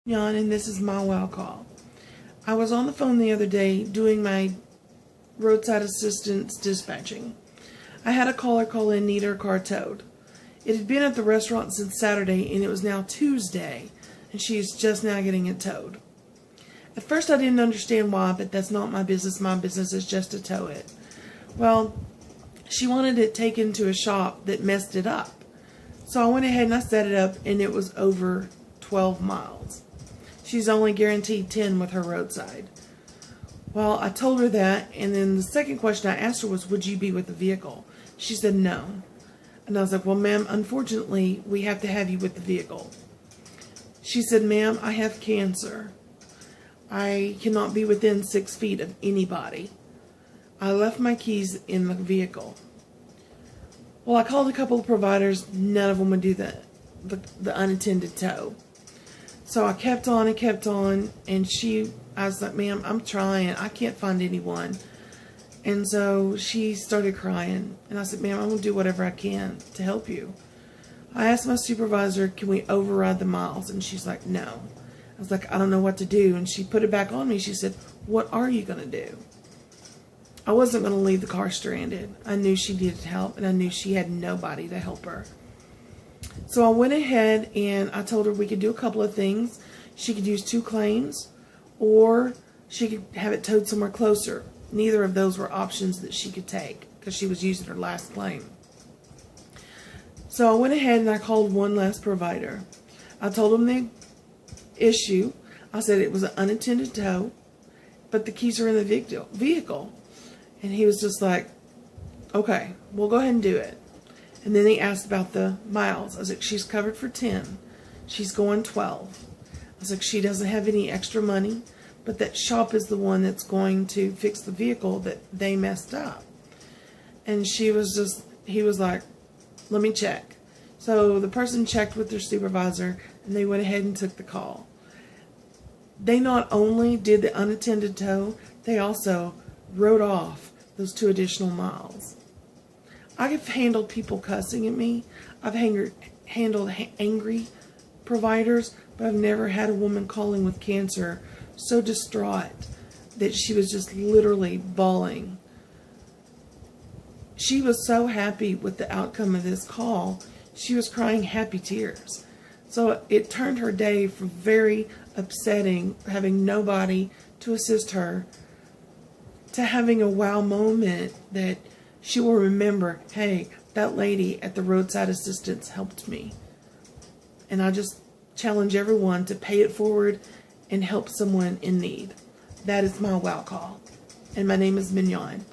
Jan, and this is my wow call. I was on the phone the other day doing my roadside assistance dispatching. I had a caller call in, need her car towed. It had been at the restaurant since Saturday, and it was now Tuesday, and she's just now getting it towed. At first I didn't understand why, but that's not my business. My business is just to tow it. Well, she wanted it taken to a shop that messed it up. So I went ahead and I set it up, and it was over 12 miles. She's only guaranteed 10 with her roadside. Well, I told her that, and then the second question I asked her was, would you be with the vehicle? She said no. And I was like, well, ma'am, unfortunately, we have to have you with the vehicle. She said, ma'am, I have cancer. I cannot be within 6 feet of anybody. I left my keys in the vehicle. Well, I called a couple of providers. None of them would do the unattended tow. So I kept on and kept on, and I was like, ma'am, I'm trying. I can't find anyone. And so she started crying. And I said, ma'am, I'm going to do whatever I can to help you. I asked my supervisor, can we override the miles? And she's like, no. I was like, I don't know what to do. And she put it back on me. She said, what are you going to do? I wasn't going to leave the car stranded. I knew she needed help, and I knew she had nobody to help her. So I went ahead and I told her we could do a couple of things. She could use 2 claims, or she could have it towed somewhere closer. Neither of those were options that she could take because she was using her last claim. So I went ahead and I called one last provider. I told him the issue. I said it was an unattended tow, but the keys are in the vehicle. And he was just like, okay, we'll go ahead and do it. And then he asked about the miles. I was like, she's covered for 10. She's going 12. I was like, she doesn't have any extra money, but that shop is the one that's going to fix the vehicle that they messed up. And he was like, let me check. So the person checked with their supervisor, and they went ahead and took the call. They not only did the unattended tow, they also wrote off those 2 additional miles. I've handled people cussing at me. I've handled angry providers, but I've never had a woman calling with cancer so distraught that she was just literally bawling. She was so happy with the outcome of this call. She was crying happy tears. So it turned her day from very upsetting, having nobody to assist her, to having a wow moment that she will remember, hey, that lady at the roadside assistance helped me. And I just challenge everyone to pay it forward and help someone in need. That is my wow call. And my name is Mignon.